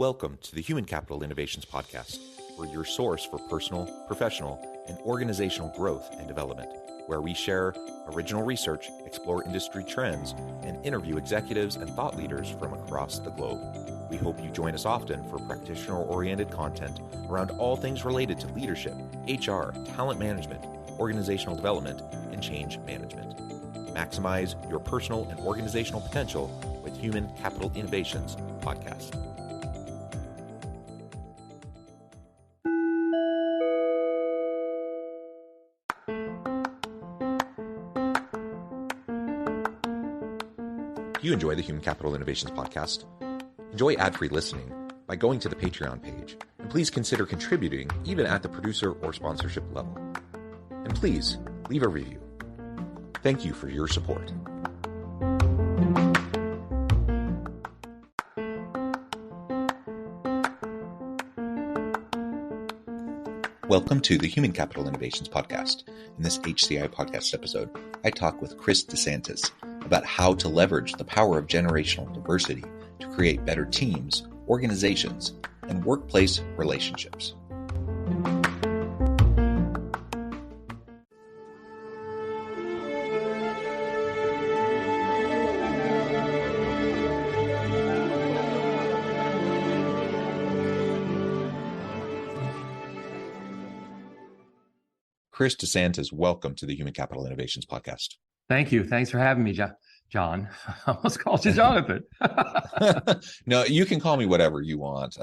Welcome to the Human Capital Innovations Podcast. We're your source for personal, professional, and organizational growth and development, where we share original research, explore industry trends, and interview executives and thought leaders from across the globe. We hope you join us often for practitioner-oriented content around all things related to leadership, HR, talent management, organizational development, and change management. Maximize your personal and organizational potential with Human Capital Innovations Podcast. If you enjoy the Human Capital Innovations Podcast, enjoy ad-free listening by going to the Patreon page, and please consider contributing even at the producer or sponsorship level. And please leave a review. Thank you for your support. Welcome to the Human Capital Innovations Podcast. In this HCI Podcast episode, I talk with Chris De Santis about how to leverage the power of generational diversity to create better teams, organizations, and workplace relationships. Chris De Santis, welcome to the Human Capital Innovations Podcast. Thank you. Thanks for having me, John. I almost called you Jonathan. No, you can call me whatever you want.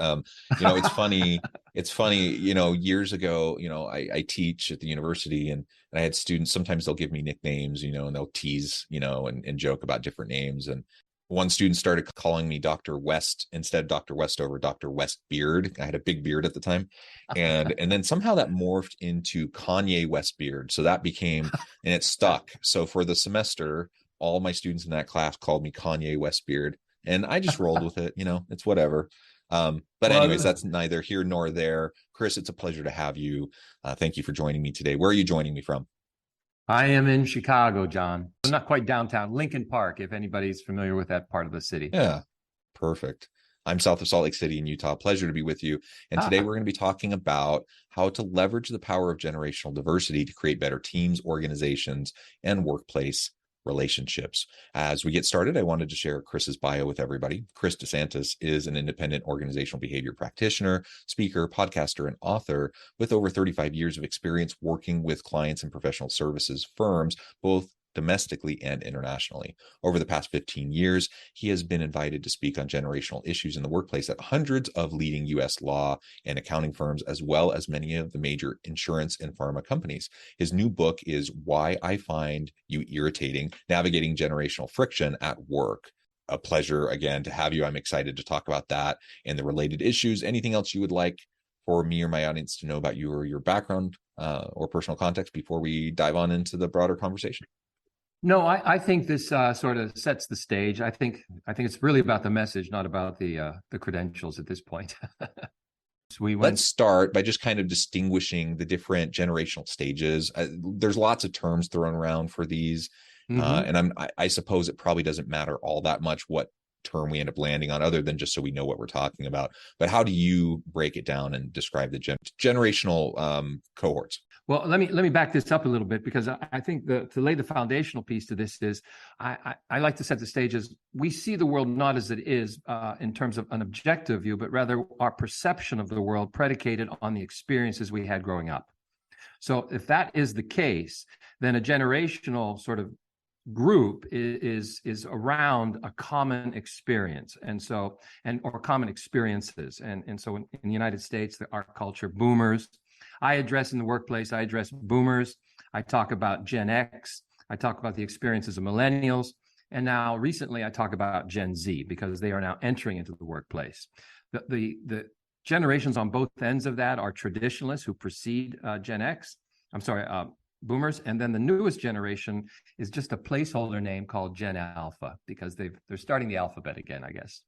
It's funny. Years ago, I teach at the university and I had students, sometimes they'll give me nicknames, and they'll tease, and joke about different names. And one student started calling me Dr. West instead of Dr. Westover, Dr. West Beard. I had a big beard at the time. And then somehow that morphed into Kanye West Beard. So that became, and it stuck. So for the semester, all my students in that class called me Kanye West Beard. And I just rolled with it. It's whatever. Anyways, that's neither here nor there. Chris, it's a pleasure to have you. Thank you for joining me today. Where are you joining me from? I am in Chicago, John. I'm not quite downtown, Lincoln Park, if anybody's familiar with that part of the city. Yeah, perfect. I'm south of Salt Lake City in Utah. Pleasure to be with you. And today we're going to be talking about how to leverage the power of generational diversity to create better teams, organizations, and workplace relationships. As we get started, I wanted to share Chris's bio with everybody. Chris De Santis is an independent organizational behavior practitioner, speaker, podcaster, and author with over 35 years of experience working with clients and professional services firms, both domestically and internationally. Over the past 15 years, he has been invited to speak on generational issues in the workplace at hundreds of leading U.S. law and accounting firms, as well as many of the major insurance and pharma companies. His new book is Why I Find You Irritating: Navigating Generational Friction at Work. A pleasure, again, to have you. I'm excited to talk about that and the related issues. Anything else you would like for me or my audience to know about you or your background or personal context before we dive on into the broader conversation? No, I think this sort of sets the stage. I think it's really about the message, not about the credentials at this point. Let's start by just kind of distinguishing the different generational stages. There's lots of terms thrown around for these, and I suppose it probably doesn't matter all that much what term we end up landing on, other than just so we know what we're talking about. But how do you break it down and describe the generational cohorts? Well, let me back this up a little bit, because I think to lay the foundational piece to this is I like to set the stage as we see the world not as it is in terms of an objective view, but rather our perception of the world predicated on the experiences we had growing up. So if that is the case, then a generational sort of group is around a common experience, or common experiences. And so in the United States, our culture, boomers. I address in the workplace, I address boomers. I talk about Gen X. I talk about the experiences of millennials. And now recently I talk about Gen Z, because they are now entering into the workplace. The generations on both ends of that are traditionalists who precede boomers. And then the newest generation is just a placeholder name called Gen Alpha, because they're starting the alphabet again, I guess.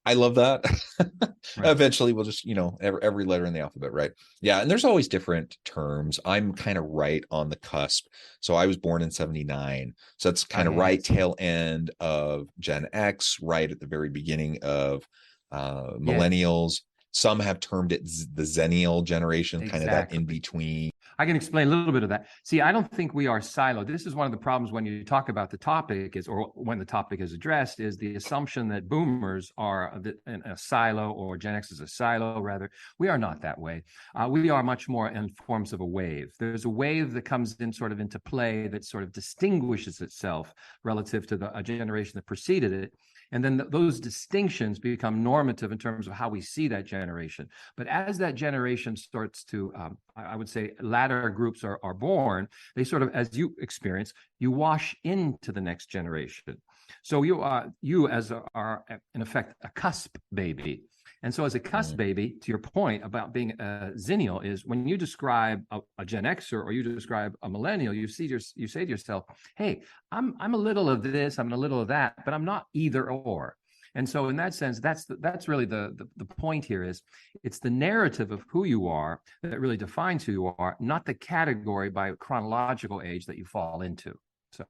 I love that. Right. Eventually we'll just, every letter in the alphabet, right? Yeah. And there's always different terms. I'm kind of right on the cusp. So I was born in 79. So that's kind of right tail end of Gen X, right at the very beginning of millennials. Some have termed it the Zennial generation, kind of that in between. I can explain a little bit of that. See, I don't think we are siloed. This is one of the problems when you talk about the topic or when the topic is addressed, is the assumption that boomers are in a silo, or Gen X is a silo, rather. We are not that way. We are much more in forms of a wave. There's a wave that comes in sort of into play that sort of distinguishes itself relative to a generation that preceded it. And then those distinctions become normative in terms of how we see that generation. But as that generation starts to, I would say, latter groups are born, they sort of, as you experience, you wash into the next generation. So you are in effect a cusp baby. And so as a cusp baby, to your point about being a Zennial, is when you describe a Gen Xer or you describe a millennial, you say to yourself, hey, I'm a little of this, I'm a little of that, but I'm not either or. And so in that sense, that's really the point here, is it's the narrative of who you are that really defines who you are, not the category by chronological age that you fall into. So.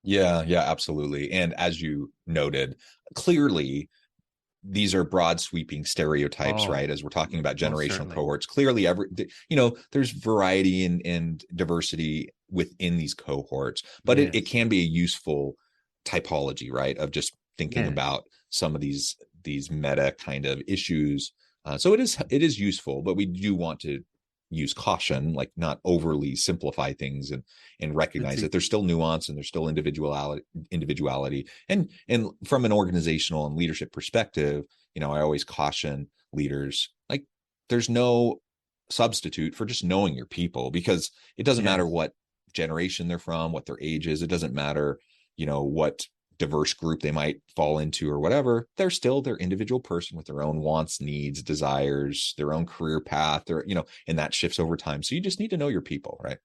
Yeah, absolutely. And as you noted, clearly, these are broad sweeping stereotypes, right? As we're talking about generational cohorts, clearly there's variety and diversity within these cohorts, but it can be a useful typology, right? Of just thinking about some of these meta kind of issues. So it is useful, but we do want to use caution, like not overly simplify things, and recognize that there's still nuance and there's still individuality. And from an organizational and leadership perspective, I always caution leaders, like, there's no substitute for just knowing your people, because it doesn't matter what generation they're from, what their age is. It doesn't matter, what diverse group they might fall into or whatever. They're still their individual person with their own wants, needs, desires, their own career path, and that shifts over time. So you just need to know your people, right?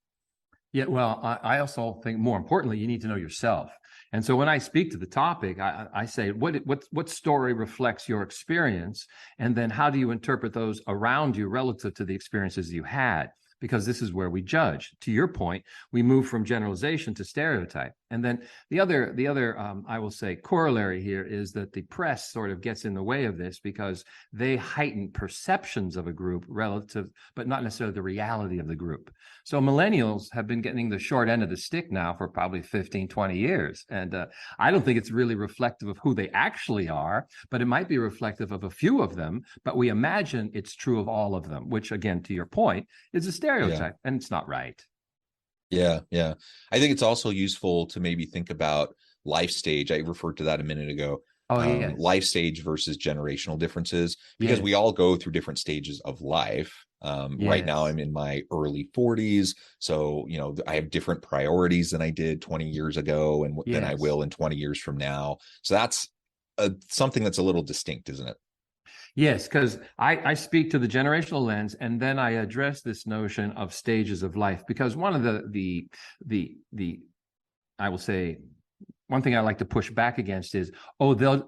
Yeah, well, I also think more importantly, you need to know yourself. And so when I speak to the topic, I say, what story reflects your experience? And then how do you interpret those around you relative to the experiences you had? Because this is where we judge. To your point, we move from generalization to stereotype. And then the other I will say, corollary here is that the press sort of gets in the way of this, because they heighten perceptions of a group relative, but not necessarily the reality of the group. So millennials have been getting the short end of the stick now for probably 15, 20 years. And I don't think it's really reflective of who they actually are, but it might be reflective of a few of them. But we imagine it's true of all of them, which, again, to your point, is a stereotype, and it's not right. Yeah. I think it's also useful to maybe think about life stage. I referred to that a minute ago. Life stage versus generational differences, because we all go through different stages of life. Right now I'm in my early 40s. So, I have different priorities than I did 20 years ago and than I will in 20 years from now. So that's something that's a little distinct, isn't it? Yes, because I speak to the generational lens, and then I address this notion of stages of life, because one of the I will say, one thing I like to push back against is,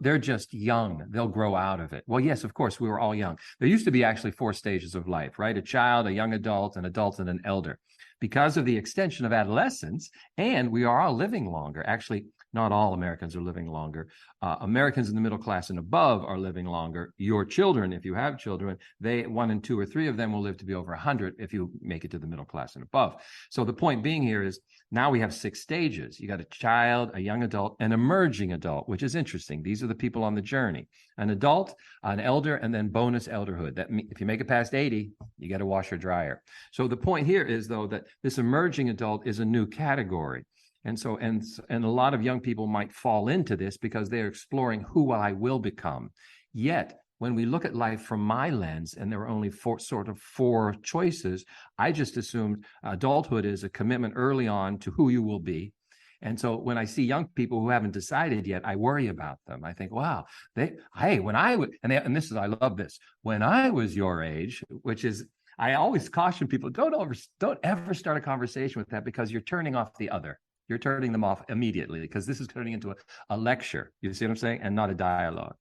they're just young, they'll grow out of it. Well, yes, of course, we were all young. There used to be actually 4 stages of life, right? A child, a young adult, an adult, and an elder. Because of the extension of adolescence, and we are all living longer. Actually, not all Americans are living longer. Americans in the middle class and above are living longer. Your children, if you have children, 1 and 2 or 3 of them will live to be over 100 if you make it to the middle class and above. So the point being here is, now we have 6 stages. You got a child, a young adult, an emerging adult, which is interesting. These are the people on the journey. An adult, an elder, and then bonus elderhood. That if you make it past 80, you got to wash your dryer. So the point here is, though, that this emerging adult is a new category. And so, and a lot of young people might fall into this because they're exploring who I will become. Yet, when we look at life from my lens, and there are only 4 choices, I just assumed adulthood is a commitment early on to who you will be. And so when I see young people who haven't decided yet, I worry about them. I think, wow, I love this. When I was your age, which is, I always caution people, don't ever start a conversation with that, because you're turning off the other. You're turning them off immediately, because this is turning into a lecture. You see what I'm saying? And not a dialogue.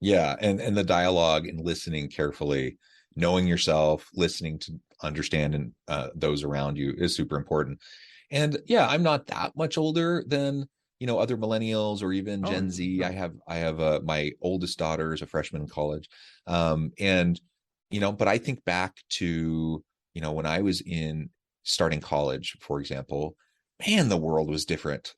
Yeah. And the dialogue and listening carefully, knowing yourself, listening to understand those around you is super important. And yeah, I'm not that much older than, other millennials or even Gen Z. No. I have my oldest daughter is a freshman in college. And, but I think back to, when I was starting college, for example, man, the world was different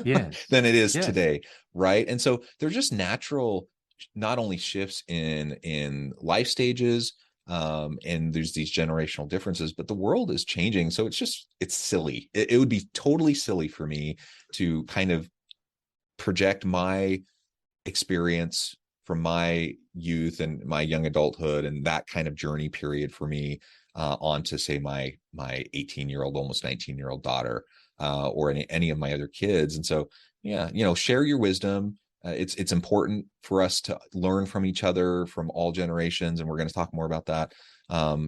Yes. than it is Yes. today. Right. And so they're just natural, not only shifts in life stages, and there's these generational differences, but the world is changing. So it's silly. It would be totally silly for me to kind of project my experience from my youth and my young adulthood and that kind of journey period for me onto, say, my 18-year-old, almost 19-year-old daughter, or any of my other kids. And so, yeah, share your wisdom. It's important for us to learn from each other, from all generations, and we're going to talk more about that,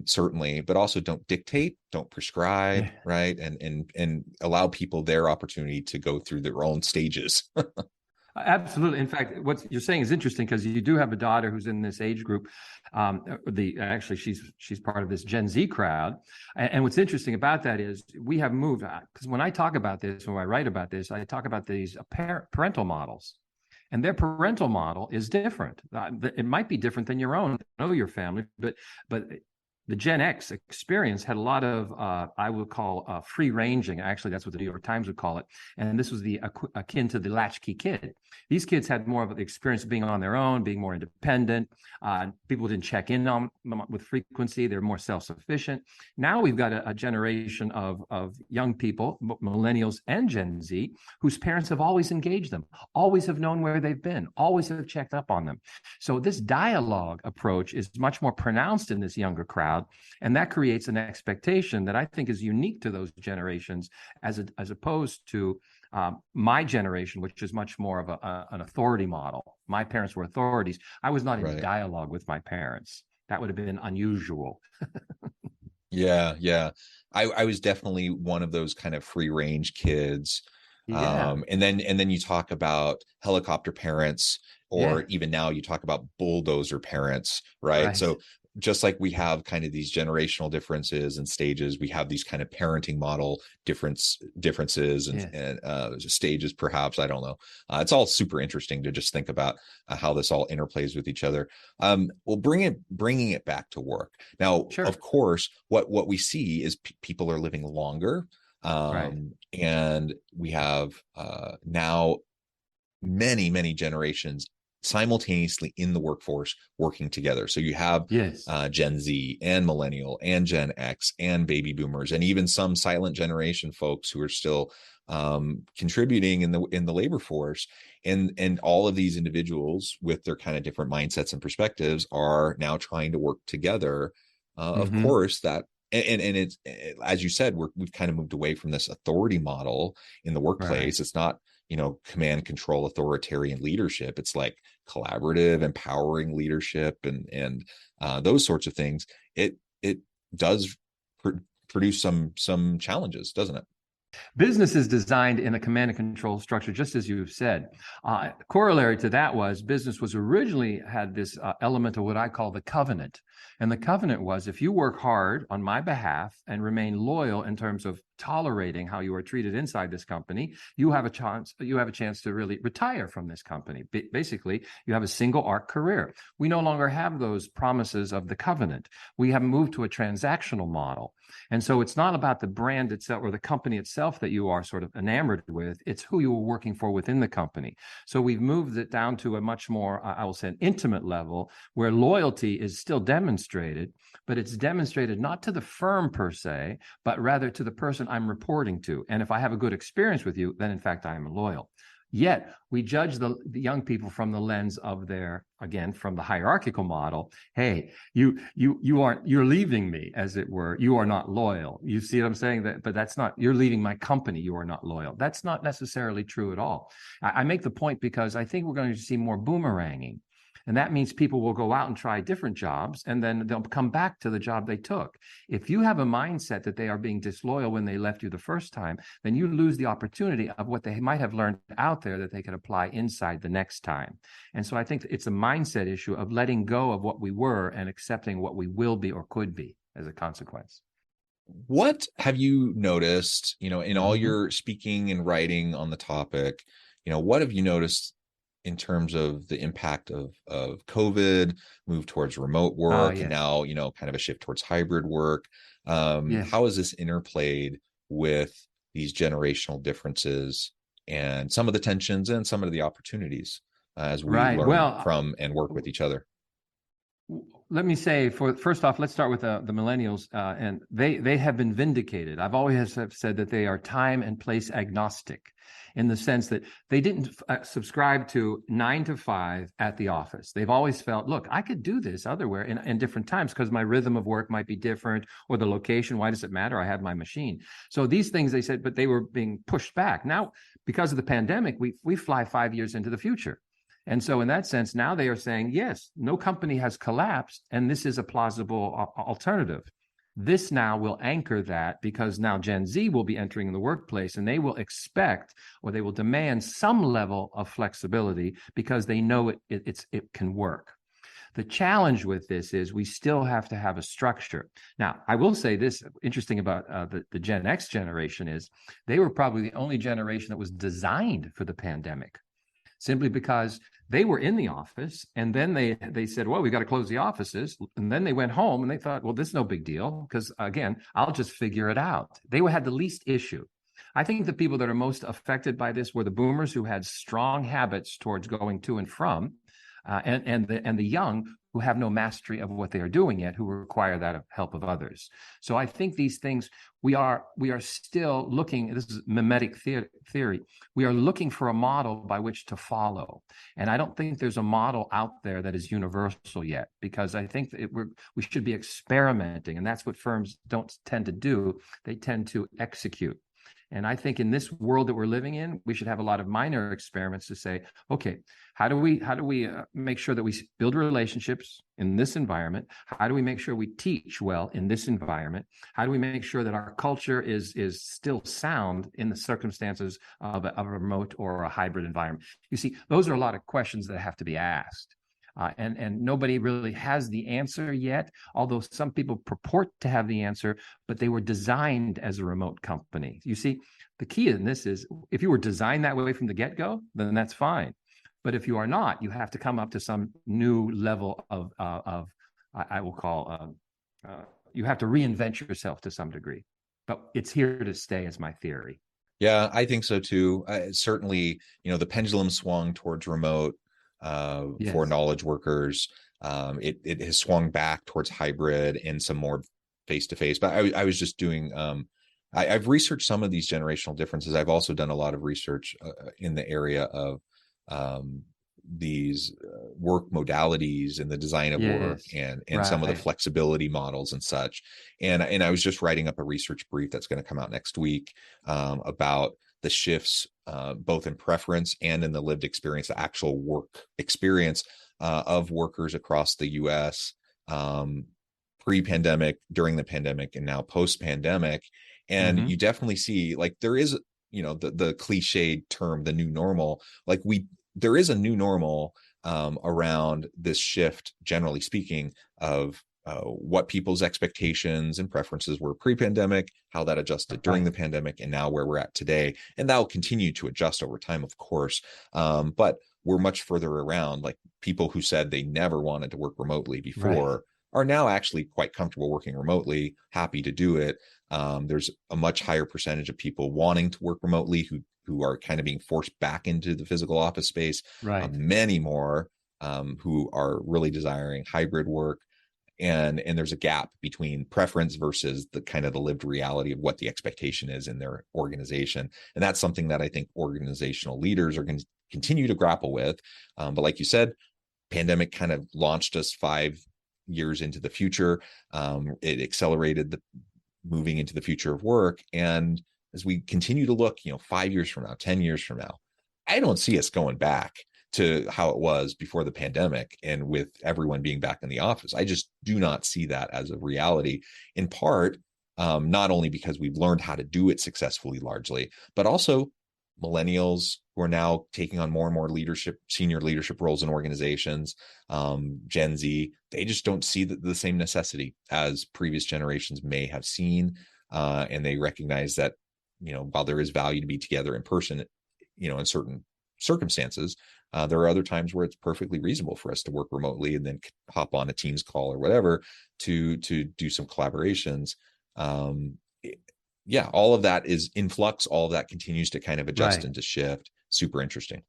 certainly. But also, don't dictate, don't prescribe, Yeah. right, and allow people their opportunity to go through their own stages. Absolutely. In fact, what you're saying is interesting because you do have a daughter who's in this age group. Actually, she's part of this Gen Z crowd. And what's interesting about that is we have moved, because when I talk about this, when I write about this, I talk about these parental models. And their parental model is different. It might be different than your own. I know your family, but the Gen X experience had a lot of, I would call free ranging. Actually, that's what the New York Times would call it. And this was akin to the latchkey kid. These kids had more of the experience of being on their own, being more independent. People didn't check in on them with frequency. They're more self-sufficient. Now we've got a generation of young people, millennials and Gen Z, whose parents have always engaged them, always have known where they've been, always have checked up on them. So this dialogue approach is much more pronounced in this younger crowd. And that creates an expectation that I think is unique to those generations, as opposed to my generation, which is much more of an authority model. My parents were authorities. I was not in dialogue with my parents. That would have been unusual. Yeah. I was definitely one of those kind of free range kids. Yeah. And then you talk about helicopter parents, or even now you talk about bulldozer parents, right? So just like we have kind of these generational differences and stages, we have these kind of parenting model differences and stages, perhaps. I don't know. It's all super interesting to just think about how this all interplays with each other. Well, bringing it back to work now. Of course, what we see is people are living longer, and we have now many generations simultaneously in the workforce working together. So you have Gen Z and millennial and Gen X and baby boomers, and even some silent generation folks who are still contributing in the labor force. And all of these individuals with their kind of different mindsets and perspectives are now trying to work together. Of course, that and it's, as you said, we've kind of moved away from this authority model in the workplace. It's not command, control, authoritarian leadership. It's like collaborative, empowering leadership, and those sorts of things. It does produce some challenges, doesn't it? Business is designed in a command and control structure, just as you've said. Corollary to that was business was originally had this element of what I call the covenant. And the covenant was, if you work hard on my behalf and remain loyal in terms of tolerating how you are treated inside this company, you have a chance to really retire from this company. Basically, you have a single arc career. We no longer have those promises of the covenant. We have moved to a transactional model. And so it's not about the brand itself or the company itself that you are sort of enamored with. It's who you are working for within the company. So we've moved it down to a much more, I will say, an intimate level where loyalty is still demonstrated, but it's demonstrated not to the firm per se, but rather to the person I'm reporting to. And if I have a good experience with you, then in fact, I am loyal. Yet we judge the young people from the lens of from the hierarchical model. Hey, you're leaving me, as it were. You are not loyal. You see what I'm saying? But that's not, you're leaving my company. You are not loyal. That's not necessarily true at all. I make the point because I think we're going to see more boomeranging. And that means people will go out and try different jobs, and then they'll come back to the job they took. If you have a mindset that they are being disloyal when they left you the first time, then you lose the opportunity of what they might have learned out there that they could apply inside the next time. And so I think it's a mindset issue of letting go of what we were and accepting what we will be or could be as a consequence. What have you noticed, in all Mhm. your speaking and writing on the topic, what have you noticed in terms of the impact of COVID, move towards remote Ah, work, and yes. now, kind of a shift towards hybrid work? Yes. How has this interplayed with these generational differences and some of the tensions and some of the opportunities as we Right. learn Well, from and work with each other? let me say, for first off, let's start with the millennials, and they have been vindicated. I've always have said that they are time and place agnostic, in the sense that they didn't subscribe to 9 to 5 at the office. They've always felt, look, I could do this otherwhere in different times because my rhythm of work might be different, or the location. Why does it matter? I have my machine. So these things they said, but they were being pushed back. Now, because of the pandemic, we fly 5 years into the future. And so, in that sense, now they are saying, yes, no company has collapsed, and this is a plausible alternative. This now will anchor that, because now Gen Z will be entering the workplace, and they will expect, or they will demand, some level of flexibility because they know it can work. The challenge with this is we still have to have a structure. Now, I will say this interesting about the Gen X generation is they were probably the only generation that was designed for the pandemic, simply because they were in the office, and then they said, well, we got to close the offices. And then they went home and they thought, well, this is no big deal, because again, I'll just figure it out. They had the least issue. I think the people that are most affected by this were the boomers, who had strong habits towards going to and from, and the young, who have no mastery of what they are doing yet, who require that help of others. So I think these things, we are still looking. This is mimetic theory. We are looking for a model by which to follow, and I don't think there's a model out there that is universal yet, because I think that we should be experimenting, and that's what firms don't tend to do. They tend to execute. And I think in this world that we're living in, we should have a lot of minor experiments to say, okay, how do we make sure that we build relationships in this environment? How do we make sure we teach well in this environment? How do we make sure that our culture is still sound in the circumstances of a remote or a hybrid environment? You see, those are a lot of questions that have to be asked. And nobody really has the answer yet, although some people purport to have the answer, but they were designed as a remote company. You see, the key in this is, if you were designed that way from the get-go, then that's fine. But if you are not, you have to come up to some new level of I will call, you have to reinvent yourself to some degree. But it's here to stay, is my theory. Yeah, I think so too. Certainly, the pendulum swung towards remote for Yes. knowledge workers. It has swung back towards hybrid and some more face to face. But I was just doing. I've researched some of these generational differences. I've also done a lot of research in the area of these work modalities and the design of work, Yes. and some of the Right. flexibility models and such. And I was just writing up a research brief that's going to come out next week about the shifts both in preference and in the lived experience, the actual work experience of workers across the US pre-pandemic, during the pandemic, and now post-pandemic. And Mm-hmm. you definitely see, like, there is, the cliched term, the new normal. Like, there is a new normal around this shift, generally speaking, of what people's expectations and preferences were pre-pandemic, how that adjusted during Right. the pandemic, and now where we're at today. And that will continue to adjust over time, of course. But we're much further around. Like, people who said they never wanted to work remotely Right. before are now actually quite comfortable working remotely, happy to do it. There's a much higher percentage of people wanting to work remotely who are kind of being forced back into the physical office space. Right. Many more who are really desiring hybrid work. And there's a gap between preference versus the kind of the lived reality of what the expectation is in their organization. And that's something that I think organizational leaders are going to continue to grapple with. But like you said, pandemic kind of launched us 5 years into the future. It accelerated the moving into the future of work. And as we continue to look, 5 years from now, 10 years from now, I don't see us going back to how it was before the pandemic and with everyone being back in the office. I just do not see that as a reality, in part, not only because we've learned how to do it successfully largely, but also millennials who are now taking on more and more senior leadership roles in organizations, Gen Z, they just don't see the same necessity as previous generations may have seen. and they recognize that, while there is value to be together in person, in certain circumstances, there are other times where it's perfectly reasonable for us to work remotely and then hop on a Teams call or whatever to do some collaborations. Yeah, all of that is in flux. All of that continues to kind of adjust and to shift. Super interesting.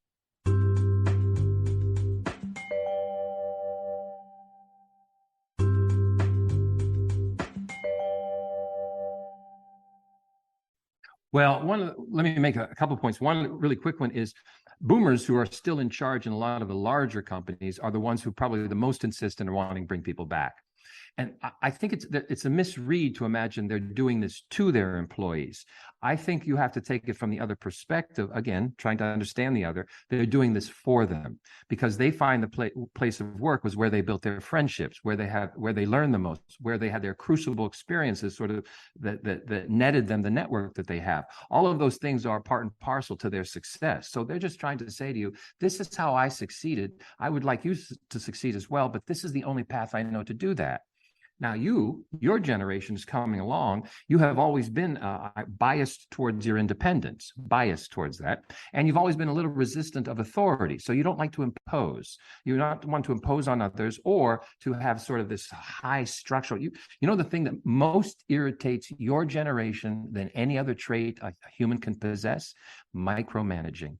Well, let me make a couple of points. One really quick one is boomers who are still in charge in a lot of the larger companies are the ones who probably the most insistent in wanting to bring people back. And I think it's a misread to imagine they're doing this to their employees. I think you have to take it from the other perspective, again, trying to understand the other. They're doing this for them because they find the place of work was where they built their friendships, where they learned the most, where they had their crucible experiences sort of that netted them the network that they have. All of those things are part and parcel to their success. So they're just trying to say to you, this is how I succeeded. I would like you to succeed as well, but this is the only path I know to do that. Now, your generation is coming along. You have always been biased towards your independence, biased towards that. And you've always been a little resistant of authority. So you don't like to impose. You don't want to impose on others or to have sort of this high structural. You know, the thing that most irritates your generation than any other trait a human can possess? Micromanaging.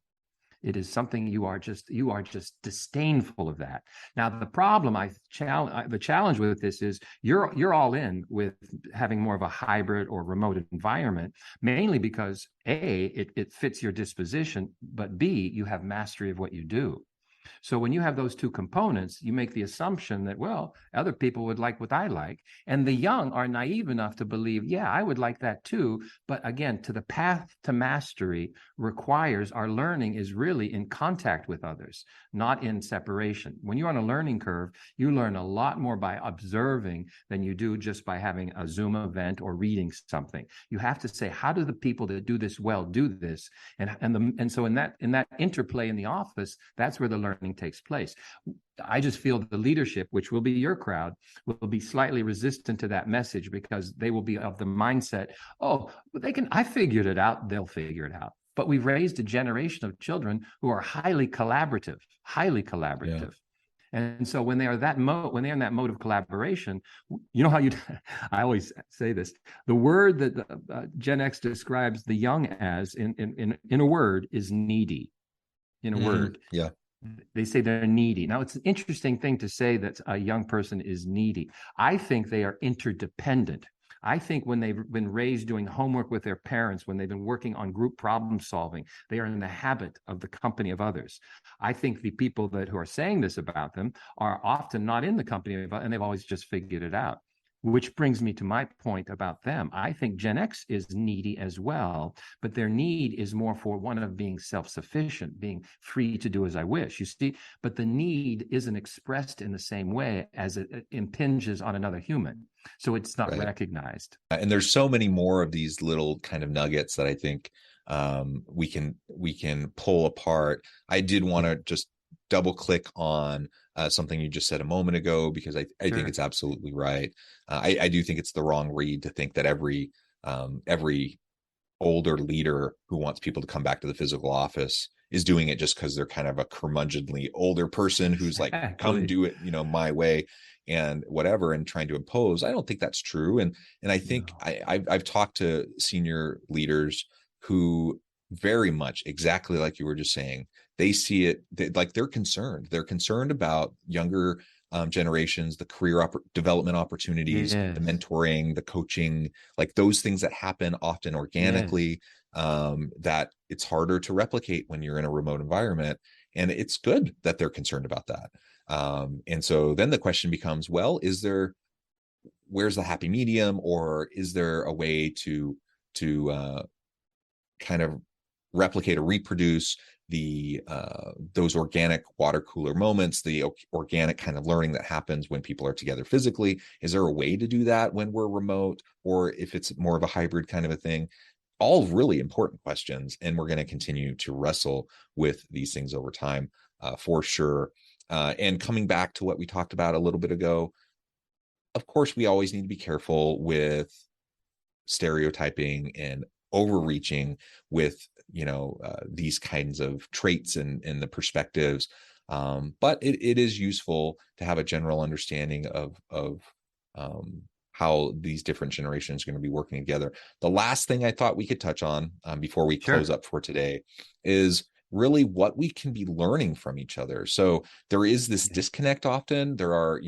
It is something you are just disdainful of that. Now, the problem the challenge with this is you're all in with having more of a hybrid or remote environment, mainly because A, it fits your disposition, but B, you have mastery of what you do. So when you have those two components, you make the assumption that, well, other people would like what I like. And the young are naive enough to believe, yeah, I would like that too. But again, the path to mastery requires our learning is really in contact with others, not in separation. When you're on a learning curve, you learn a lot more by observing than you do just by having a Zoom event or reading something. You have to say, how do the people that do this well do this? And so in that interplay in the office, that's where the learning takes place. I just feel the leadership, which will be your crowd, will be slightly resistant to that message because they will be of the mindset, oh, I figured it out, they'll figure it out. But we've raised a generation of children who are highly collaborative. Yeah. And so when they're in that mode of collaboration, you know how I always say this, the word that Gen X describes the young as in a word is needy. In a word. Yeah. They say they're needy. Now, it's an interesting thing to say that a young person is needy. I think they are interdependent. I think when they've been raised doing homework with their parents, when they've been working on group problem solving, they are in the habit of the company of others. I think the people who are saying this about them are often not in the company of others, and they've always just figured it out. Which brings me to my point about them. I think Gen X is needy as well, but their need is more for one of being self-sufficient, being free to do as I wish, you see, but the need isn't expressed in the same way as it impinges on another human. So it's not recognized. And there's so many more of these little kind of nuggets that I think we can pull apart. I did want to just double click on something you just said a moment ago, because I think it's absolutely right. I do think it's the wrong read to think that every older leader who wants people to come back to the physical office is doing it just because they're kind of a curmudgeonly older person who's like, come do it, my way and whatever, and trying to impose. I don't think that's true. And I think I've talked to senior leaders who very much exactly like you were just saying, they see it like they're concerned. They're concerned about younger generations, the career development opportunities, the mentoring, the coaching, like those things that happen often organically, that it's harder to replicate when you're in a remote environment. And it's good that they're concerned about that. And so then the question becomes, well, where's the happy medium, or is there a way to kind of replicate or reproduce those organic water cooler moments, the organic kind of learning that happens when people are together physically? Is there a way to do that when we're remote, or if it's more of a hybrid kind of a thing? All really important questions, and we're going to continue to wrestle with these things over time, for sure. And coming back to what we talked about a little bit ago, of course, we always need to be careful with stereotyping and overreaching with, these kinds of traits and the perspectives. But it is useful to have a general understanding of how these different generations are going to be working together. The last thing I thought we could touch on before we close up for today is really what we can be learning from each other. So there is this disconnect often. There are,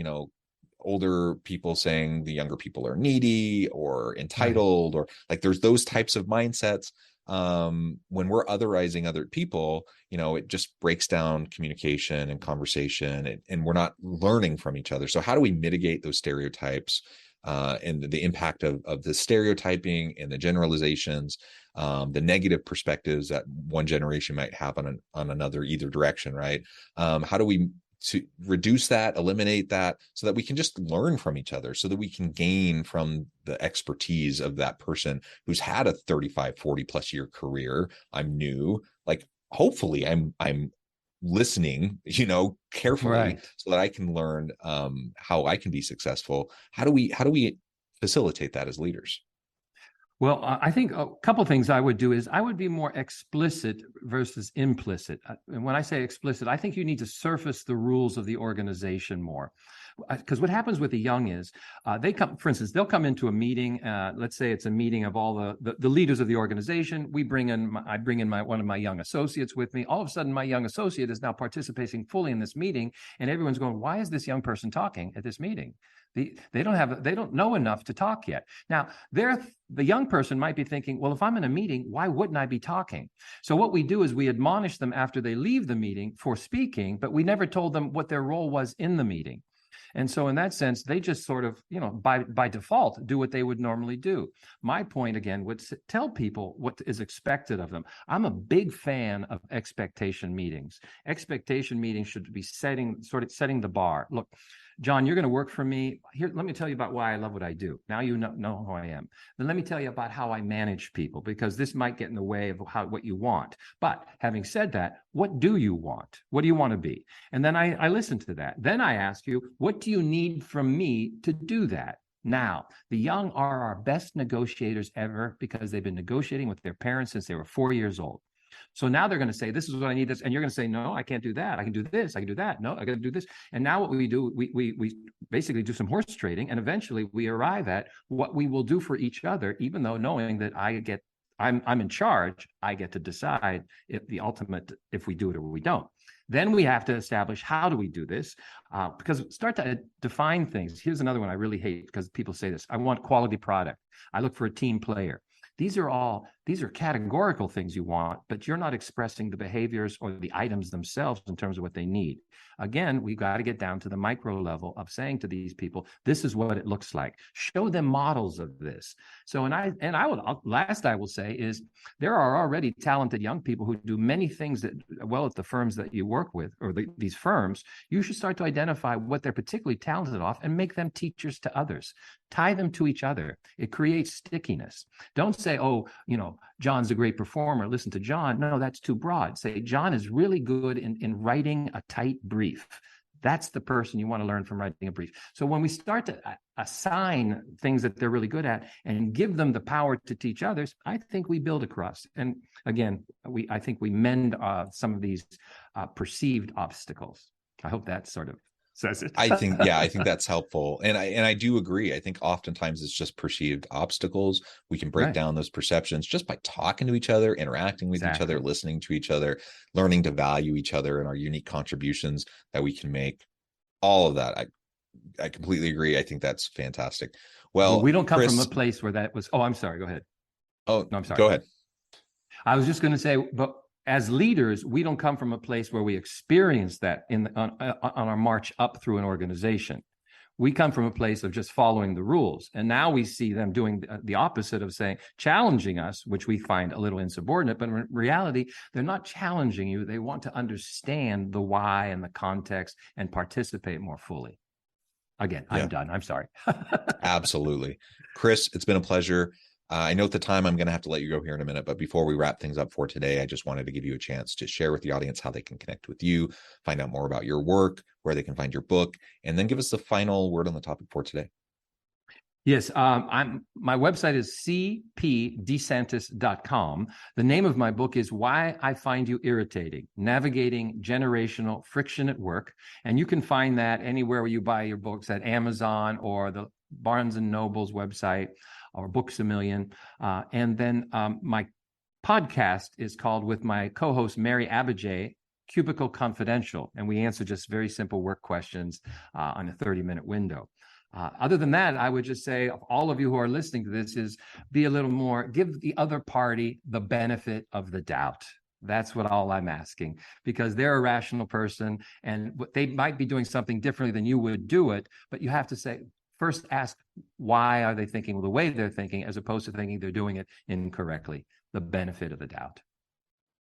older people saying the younger people are needy or entitled, or like there's those types of mindsets. When we're otherizing other people, it just breaks down communication and conversation, and we're not learning from each other. So how do we mitigate those stereotypes and the impact of the stereotyping and the generalizations, the negative perspectives that one generation might have on another, either direction, right? How do we to reduce that, eliminate that, so that we can just learn from each other, so that we can gain from the expertise of that person who's had a 35, 40 plus year career. I'm new, like, hopefully I'm listening, carefully, so that I can learn how I can be successful. How do we facilitate that as leaders? Well, I think a couple of things I would do is I would be more explicit versus implicit. And when I say explicit, I think you need to surface the rules of the organization more. Because what happens with the young is they come, for instance, they'll come into a meeting. Let's say it's a meeting of all the leaders of the organization. I bring in one of my young associates with me. All of a sudden, my young associate is now participating fully in this meeting, and everyone's going, "Why is this young person talking at this meeting?" They don't know enough to talk yet. Now, the young person might be thinking, well, if I'm in a meeting, why wouldn't I be talking? So what we do is we admonish them after they leave the meeting for speaking, but we never told them what their role was in the meeting. And so in that sense, they just sort of, by default, do what they would normally do. My point, again, would tell people what is expected of them. I'm a big fan of expectation meetings. Expectation meetings should be setting the bar. Look, John, you're going to work for me. Here, let me tell you about why I love what I do. Now you know who I am. Then let me tell you about how I manage people, because this might get in the way of what you want. But having said that, what do you want? What do you want to be? And then I listen to that. Then I ask you, what do you need from me to do that? Now, the young are our best negotiators ever, because they've been negotiating with their parents since they were 4 years old. So now they're going to say, this is what I need, this. And you're going to say, no, I can't do that. I can do this. I can do that. No, I got to do this. And now what we do, we basically do some horse trading. And eventually we arrive at what we will do for each other, even though knowing that I'm in charge, I get to decide if we do it or we don't. Then we have to establish, how do we do this? Because start to define things. Here's another one I really hate, because people say this: I want quality product. I look for a team player. These are categorical things you want, but you're not expressing the behaviors or the items themselves in terms of what they need. Again, we got to get down to the micro level of saying to these people, this is what it looks like. Show them models of this. So, last I will say is, there are already talented young people who do many things that well at the firms that you work with, or these firms. You should start to identify what they're particularly talented off and make them teachers to others. Tie them to each other. It creates stickiness. Don't say, oh, John's a great performer, listen to John. No, that's too broad. Say, John is really good in writing a tight brief. That's the person you want to learn from writing a brief. So when we start to assign things that they're really good at and give them the power to teach others, I think we build across. And again, I think we mend some of these perceived obstacles. I hope that sort of says it. I think that's helpful. And I do agree. I think oftentimes it's just perceived obstacles. We can break down those perceptions just by talking to each other, interacting with each other, listening to each other, learning to value each other and our unique contributions that we can make. All of that. I completely agree. I think that's fantastic. Well, we don't come from a place where that was, I'm sorry. Go ahead. Oh, no, I'm sorry. Go ahead. I was just going to say, but as leaders, we don't come from a place where we experience that on our march up through an organization. We come from a place of just following the rules. And now we see them doing the opposite of challenging us, which we find a little insubordinate. But in reality, they're not challenging you. They want to understand the why and the context and participate more fully. Again, I'm done. I'm sorry. Absolutely. Chris, it's been a pleasure. I know at the time I'm going to have to let you go here in a minute, but before we wrap things up for today, I just wanted to give you a chance to share with the audience how they can connect with you, find out more about your work, where they can find your book, and then give us the final word on the topic for today. Yes, my website is cpdesantis.com. The name of my book is Why I Find You Irritating: Navigating Generational Friction at Work. And you can find that anywhere where you buy your books, at Amazon or the Barnes and Noble's website or Books A Million. And then my podcast is called, with my co-host Mary Abijay, Cubicle Confidential. And we answer just very simple work questions on a 30-minute window. Other than that, I would just say, all of you who are listening to this, is be a little more, give the other party the benefit of the doubt. That's what all I'm asking, because they're a rational person and they might be doing something differently than you would do it. But you have to say, first ask, why are they thinking the way they're thinking, as opposed to thinking they're doing it incorrectly? The benefit of the doubt.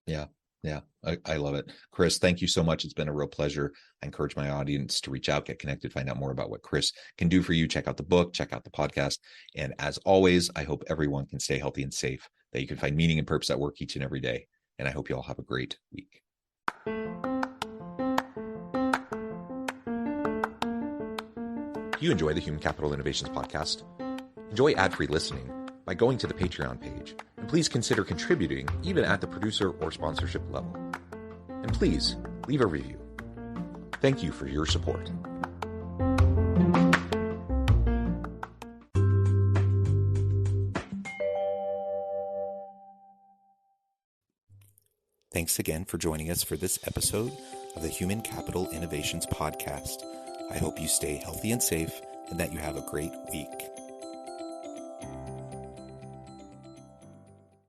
Yeah. Yeah, I love it. Chris, thank you so much. It's been a real pleasure. I encourage my audience to reach out, get connected, find out more about what Chris can do for you. Check out the book, check out the podcast. And as always, I hope everyone can stay healthy and safe, that you can find meaning and purpose at work each and every day. And I hope you all have a great week. Do you enjoy the Human Capital Innovations podcast? Enjoy ad-free listening by going to the Patreon page, and please consider contributing even at the producer or sponsorship level. And please leave a review. Thank you for your support. Thanks again for joining us for this episode of the Human Capital Innovations podcast. I hope you stay healthy and safe, and that you have a great week.